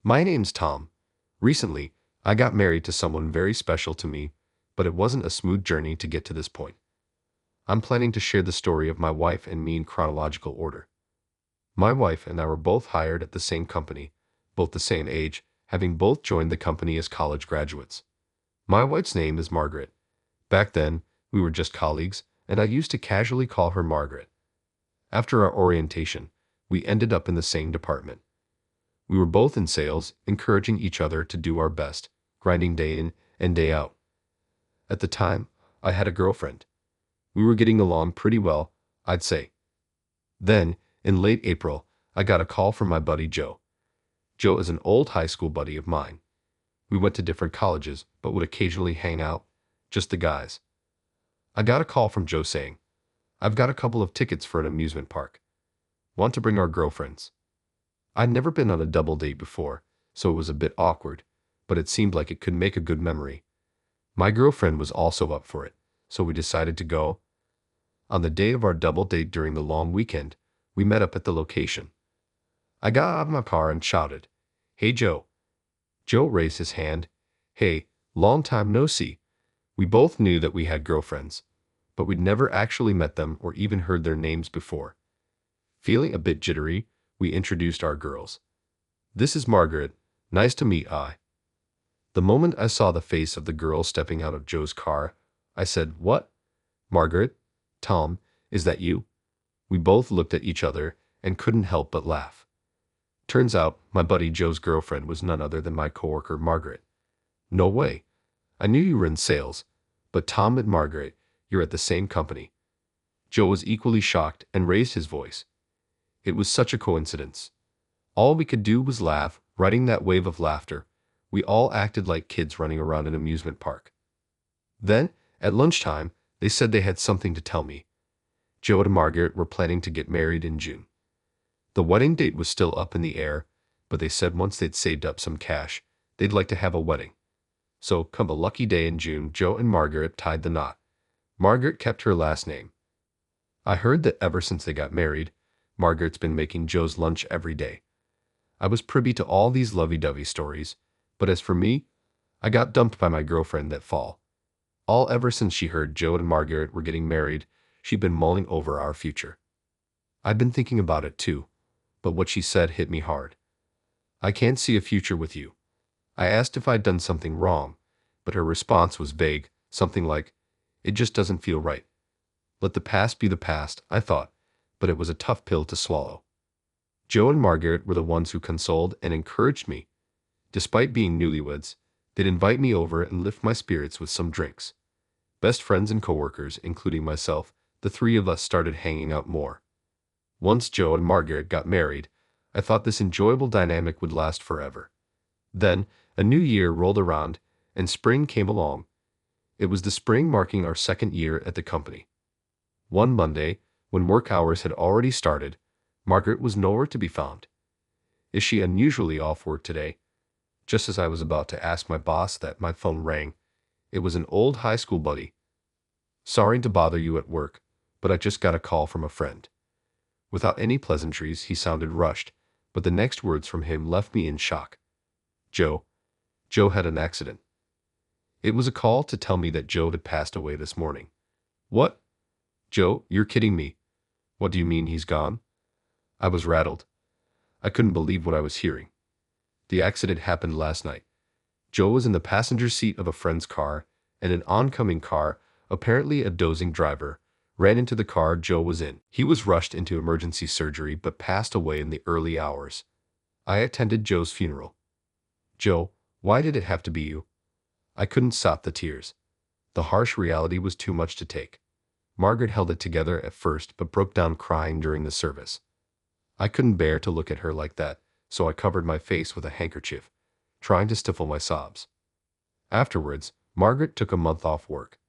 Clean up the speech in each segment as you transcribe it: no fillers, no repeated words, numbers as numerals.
My name's Tom. Recently, I got married to someone very special to me, but it wasn't a smooth journey to get to this point. I'm planning to share the story of my wife and me in chronological order. My wife and I were both hired at the same company, both the same age, having both joined the company as college graduates. My wife's name is Margaret. Back then, we were just colleagues, and I used to casually call her Margaret. After our orientation, we ended up in the same department. We were both in sales, encouraging each other to do our best, grinding day in and day out. At the time, I had a girlfriend. We were getting along pretty well, I'd say. Then, in late April, I got a call from my buddy Joe. Joe is an old high school buddy of mine. We went to different colleges, but would occasionally hang out, just the guys. I got a call from Joe saying, "I've got a couple of tickets for an amusement park. Want to bring our girlfriends?" I'd never been on a double date before, so it was a bit awkward, but it seemed like it could make a good memory. My girlfriend was also up for it, so we decided to go. On the day of our double date during the long weekend, we met up at the location. I got out of my car and shouted, "Hey Joe." Joe raised his hand. "Hey, long time no see." We both knew that we had girlfriends, but we'd never actually met them or even heard their names before. Feeling a bit jittery, we introduced our girls. "This is Margaret. Nice to meet I." The moment I saw the face of the girl stepping out of Joe's car, I said, "What? Margaret? Tom, is that you?" We both looked at each other and couldn't help but laugh. Turns out, my buddy Joe's girlfriend was none other than my coworker Margaret. "No way. I knew you were in sales, but Tom and Margaret, you're at the same company." Joe was equally shocked and raised his voice. It was such a coincidence. All we could do was laugh, riding that wave of laughter. We all acted like kids running around an amusement park. Then, at lunchtime, they said they had something to tell me. Joe and Margaret were planning to get married in June. The wedding date was still up in the air, but they said once they'd saved up some cash, they'd like to have a wedding. So, come a lucky day in June, Joe and Margaret tied the knot. Margaret kept her last name. I heard that ever since they got married, Margaret's been making Joe's lunch every day. I was privy to all these lovey-dovey stories, but as for me, I got dumped by my girlfriend that fall. All ever since she heard Joe and Margaret were getting married, she'd been mulling over our future. I'd been thinking about it too, but what she said hit me hard. "I can't see a future with you." I asked if I'd done something wrong, but her response was vague, something like, "It just doesn't feel right." Let the past be the past, I thought, but it was a tough pill to swallow. Joe and Margaret were the ones who consoled and encouraged me. Despite being newlyweds, they'd invite me over and lift my spirits with some drinks. Best friends and coworkers, including myself, the three of us started hanging out more. Once Joe and Margaret got married, I thought this enjoyable dynamic would last forever. Then, a new year rolled around, and spring came along. It was the spring marking our second year at the company. One Monday, when work hours had already started, Margaret was nowhere to be found. "Is she unusually off work today?" Just as I was about to ask my boss that, my phone rang. It was an old high school buddy. "Sorry to bother you at work, but I just got a call from a friend." Without any pleasantries, he sounded rushed, but the next words from him left me in shock. "Joe. Joe had an accident." It was a call to tell me that Joe had passed away this morning. "What? Joe, you're kidding me. What do you mean he's gone?" I was rattled. I couldn't believe what I was hearing. The accident happened last night. Joe was in the passenger seat of a friend's car, and an oncoming car, apparently a dozing driver, ran into the car Joe was in. He was rushed into emergency surgery but passed away in the early hours. I attended Joe's funeral. "Joe, why did it have to be you?" I couldn't stop the tears. The harsh reality was too much to take. Margaret held it together at first but broke down crying during the service. I couldn't bear to look at her like that, so I covered my face with a handkerchief, trying to stifle my sobs. Afterwards, Margaret took a month off work.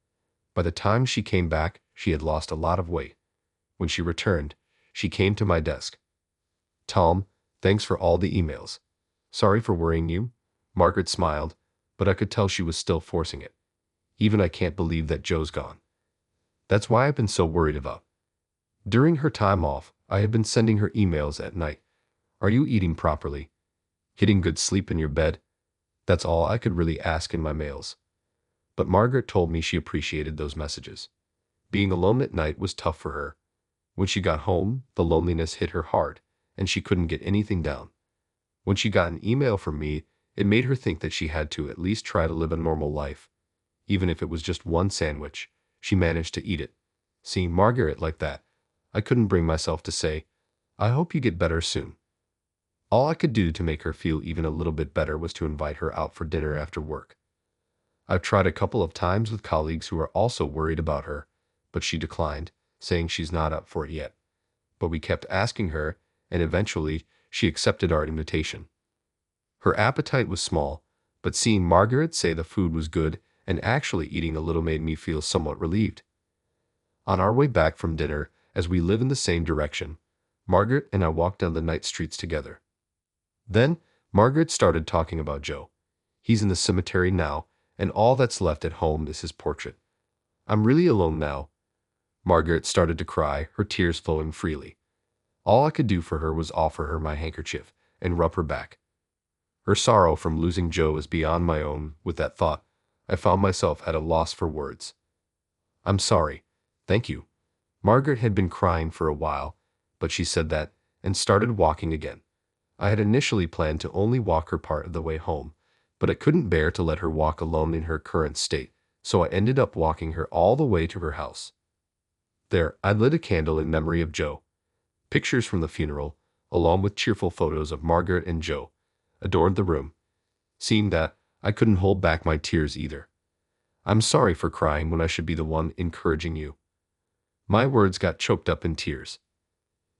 By the time she came back, she had lost a lot of weight. When she returned, she came to my desk. "Tom, thanks for all the emails. Sorry for worrying you." Margaret smiled, but I could tell she was still forcing it. "Even I can't believe that Joe's gone. That's why I've been so worried about." During her time off, I had been sending her emails at night. "Are you eating properly? Getting good sleep in your bed, that's all I could really ask in my mails. But Margaret told me she appreciated those messages. Being alone at night was tough for her. When she got home, the loneliness hit her hard, and she couldn't get anything down. When she got an email from me, it made her think that she had to at least try to live a normal life. Even if it was just one sandwich, she managed to eat it. Seeing Margaret like that, I couldn't bring myself to say, "I hope you get better soon." All I could do to make her feel even a little bit better was to invite her out for dinner after work. I've tried a couple of times with colleagues who are also worried about her, but she declined, saying she's not up for it yet. But we kept asking her, and eventually she accepted our invitation. Her appetite was small, but seeing Margaret say the food was good and actually eating a little made me feel somewhat relieved. On our way back from dinner, as we live in the same direction, Margaret and I walked down the night streets together. Then, Margaret started talking about Joe. He's in the cemetery now, and all that's left at home is his portrait. I'm really alone now. Margaret started to cry, her tears flowing freely. All I could do for her was offer her my handkerchief and rub her back. Her sorrow from losing Joe is beyond my own. With that thought, I found myself at a loss for words. "I'm sorry. Thank you." Margaret had been crying for a while, but she said that and started walking again. I had initially planned to only walk her part of the way home, but I couldn't bear to let her walk alone in her current state, so I ended up walking her all the way to her house. There, I lit a candle in memory of Joe. Pictures from the funeral, along with cheerful photos of Margaret and Joe, adorned the room. Seeing that, I couldn't hold back my tears either. "I'm sorry for crying when I should be the one encouraging you." My words got choked up in tears.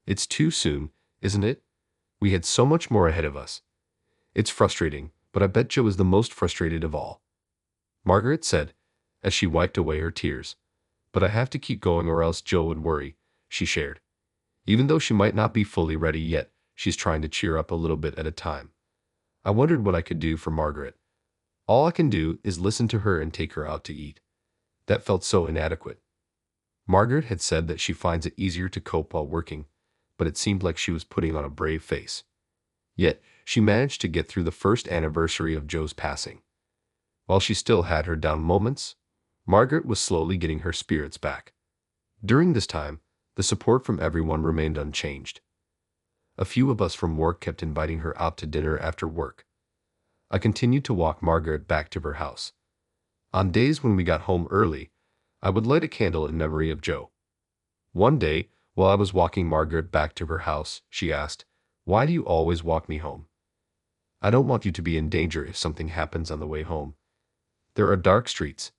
It's too soon, isn't it? We had so much more ahead of us. It's frustrating, but I bet Joe is the most frustrated of all. Margaret said, as she wiped away her tears. "But I have to keep going or else Joe would worry," she shared. Even though she might not be fully ready yet, she's trying to cheer up a little bit at a time. I wondered what I could do for Margaret. All I can do is listen to her and take her out to eat. That felt so inadequate. Margaret had said that she finds it easier to cope while working, but it seemed like she was putting on a brave face. Yet, she managed to get through the first anniversary of Joe's passing. While she still had her down moments, Margaret was slowly getting her spirits back. During this time, the support from everyone remained unchanged. A few of us from work kept inviting her out to dinner after work. I continued to walk Margaret back to her house. On days when we got home early, I would light a candle in memory of Joe. One day, while I was walking Margaret back to her house, she asked, "Why do you always walk me home?" "I don't want you to be in danger if something happens on the way home. There are dark streets.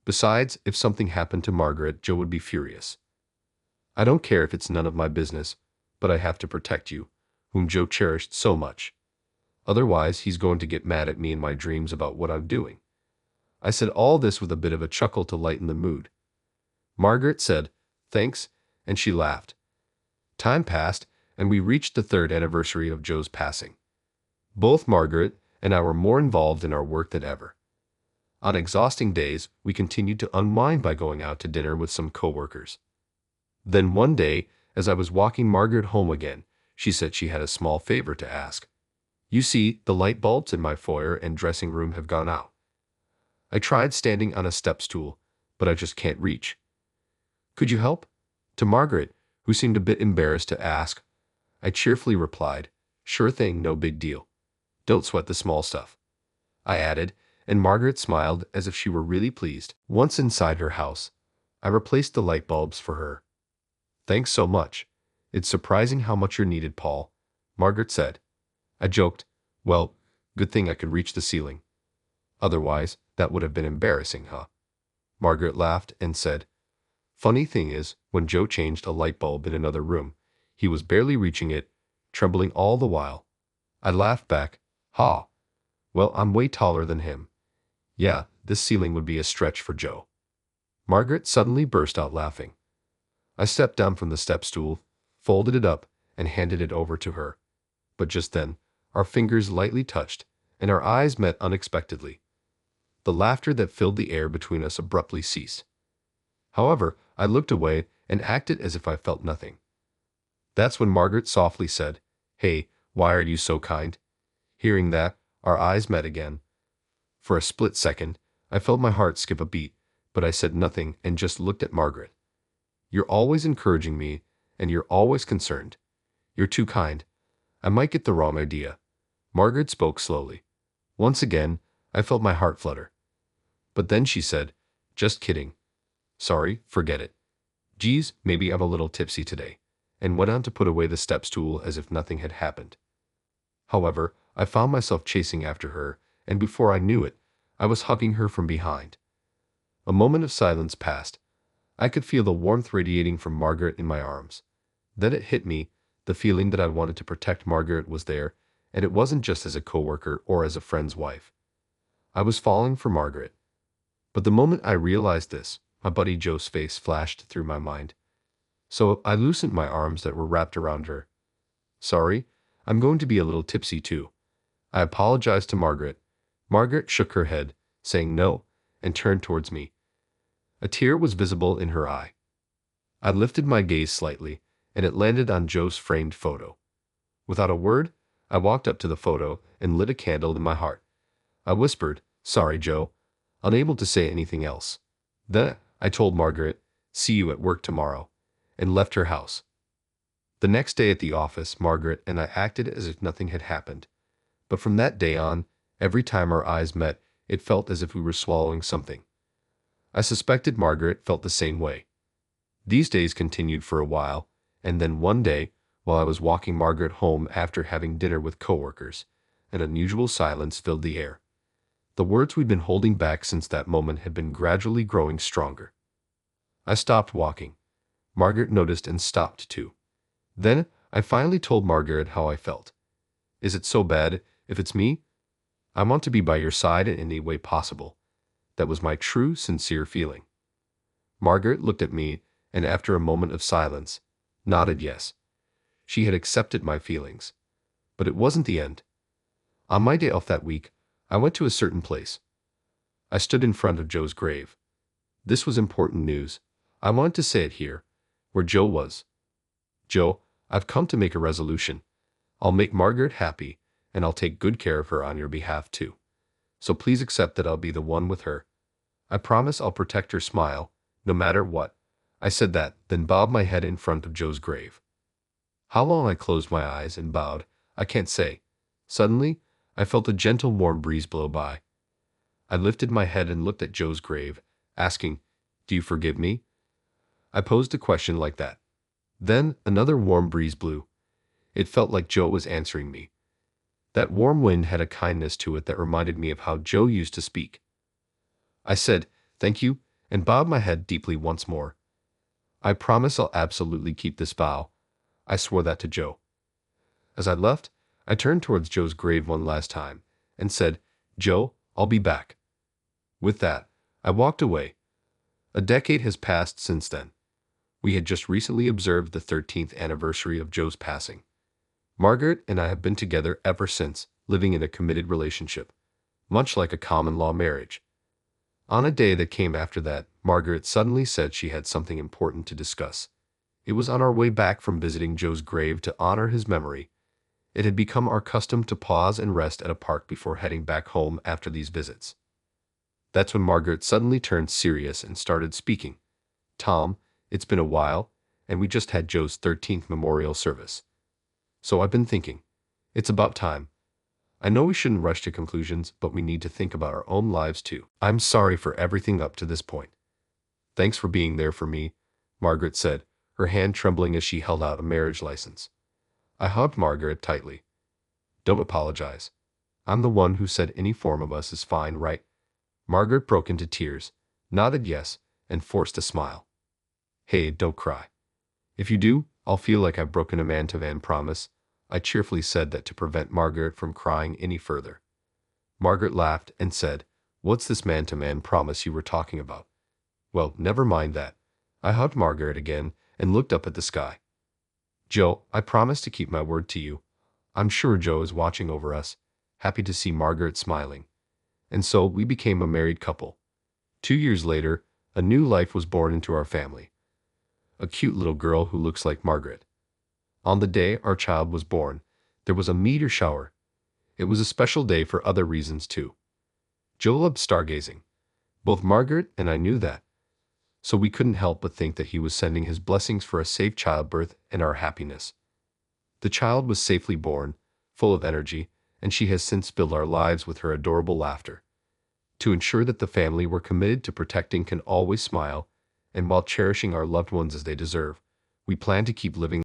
Besides, if something happened to Margaret, Joe would be furious. I don't care if it's none of my business, but I have to protect you, whom Joe cherished so much. Otherwise, he's going to get mad at me in my dreams about what I'm doing." I said all this with a bit of a chuckle to lighten the mood. Margaret said, "Thanks," and she laughed. Time passed, and we reached the third anniversary of Joe's passing. Both Margaret and I were more involved in our work than ever. On exhausting days, we continued to unwind by going out to dinner with some coworkers. Then one day, as I was walking Margaret home again, she said she had a small favor to ask. "You see, the light bulbs in my foyer and dressing room have gone out. I tried standing on a step stool, but I just can't reach. Could you help?" To Margaret, who seemed a bit embarrassed to ask, I cheerfully replied, "Sure thing, no big deal. Don't sweat the small stuff," I added, and Margaret smiled as if she were really pleased. Once inside her house, I replaced the light bulbs for her. "Thanks so much. It's surprising how much you're needed, Paul," Margaret said. I joked, "Well, good thing I could reach the ceiling. Otherwise, that would have been embarrassing, huh?" Margaret laughed and said, "Funny thing is, when Joe changed a light bulb in another room, he was barely reaching it, trembling all the while." I laughed back, "Ha! Well, I'm way taller than him. Yeah, this ceiling would be a stretch for Joe." Margaret suddenly burst out laughing. I stepped down from the step stool, folded it up, and handed it over to her. But just then, our fingers lightly touched, and our eyes met unexpectedly. The laughter that filled the air between us abruptly ceased. However, I looked away and acted as if I felt nothing. That's when Margaret softly said, "Hey, why are you so kind? Hearing that, our eyes met again. For a split second, I felt my heart skip a beat, but I said nothing and just looked at Margaret. You're always encouraging me, and you're always concerned. You're too kind. I might get the wrong idea. Margaret spoke slowly. Once again, I felt my heart flutter. But then she said, just kidding. Sorry, forget it. Geez, maybe I'm a little tipsy today, and went on to put away the step stool as if nothing had happened. However, I found myself chasing after her, and before I knew it, I was hugging her from behind. A moment of silence passed. I could feel the warmth radiating from Margaret in my arms. Then it hit me, the feeling that I wanted to protect Margaret was there, and it wasn't just as a coworker or as a friend's wife. I was falling for Margaret. But the moment I realized this, my buddy Joe's face flashed through my mind. So I loosened my arms that were wrapped around her. Sorry, I'm going to be a little tipsy too. I apologized to Margaret. Margaret shook her head, saying no, and turned towards me. A tear was visible in her eye. I lifted my gaze slightly, and it landed on Joe's framed photo. Without a word, I walked up to the photo and lit a candle in my heart. I whispered, sorry, Joe, unable to say anything else. Then I told Margaret, see you at work tomorrow, and left her house. The next day at the office, Margaret and I acted as if nothing had happened. But from that day on, every time our eyes met, it felt as if we were swallowing something. I suspected Margaret felt the same way. These days continued for a while, and then one day, while I was walking Margaret home after having dinner with coworkers, an unusual silence filled the air. The words we'd been holding back since that moment had been gradually growing stronger. I stopped walking. Margaret noticed and stopped too. Then I finally told Margaret how I felt. Is it so bad if it's me? I want to be by your side in any way possible. That was my true, sincere feeling. Margaret looked at me, and after a moment of silence, nodded yes. She had accepted my feelings. But it wasn't the end. On my day off that week, I went to a certain place. I stood in front of Joe's grave. This was important news. I wanted to say it here, where Joe was. Joe, I've come to make a resolution. I'll make Margaret happy, and I'll take good care of her on your behalf too. So please accept that I'll be the one with her. I promise I'll protect her smile, no matter what. I said that, then bowed my head in front of Joe's grave. How long I closed my eyes and bowed, I can't say. Suddenly, I felt a gentle warm breeze blow by. I lifted my head and looked at Joe's grave, asking, do you forgive me? I posed a question like that. Then another warm breeze blew. It felt like Joe was answering me. That warm wind had a kindness to it that reminded me of how Joe used to speak. I said, thank you, and bowed my head deeply once more. I promise I'll absolutely keep this vow. I swore that to Joe. As I left, I turned towards Joe's grave one last time and said, Joe, I'll be back. With that, I walked away. A decade has passed since then. We had just recently observed the 13th anniversary of Joe's passing. Margaret and I have been together ever since, living in a committed relationship, much like a common-law marriage. On a day that came after that, Margaret suddenly said she had something important to discuss. It was on our way back from visiting Joe's grave to honor his memory. It had become our custom to pause and rest at a park before heading back home after these visits. That's when Margaret suddenly turned serious and started speaking. Tom, it's been a while, and we just had Joe's 13th memorial service. So I've been thinking, it's about time. I know we shouldn't rush to conclusions, but we need to think about our own lives too. I'm sorry for everything up to this point. Thanks for being there for me, Margaret said, her hand trembling as she held out a marriage license. I hugged Margaret tightly. Don't apologize. I'm the one who said any form of us is fine, right? Margaret broke into tears, nodded yes, and forced a smile. Hey, don't cry. If you do, I'll feel like I've broken a man-to-man promise. I cheerfully said that to prevent Margaret from crying any further. Margaret laughed and said, what's this man-to-man promise you were talking about? Well, never mind that. I hugged Margaret again and looked up at the sky. Joe, I promise to keep my word to you. I'm sure Joe is watching over us, happy to see Margaret smiling. And so we became a married couple. 2 years later, a new life was born into our family. A cute little girl who looks like Margaret. On the day our child was born, there was a meteor shower. It was a special day for other reasons too. Joe loved stargazing. Both Margaret and I knew that, so we couldn't help but think that he was sending his blessings for a safe childbirth and our happiness. The child was safely born, full of energy, and she has since filled our lives with her adorable laughter. To ensure that the family we're committed to protecting can always smile, and while cherishing our loved ones as they deserve, we plan to keep living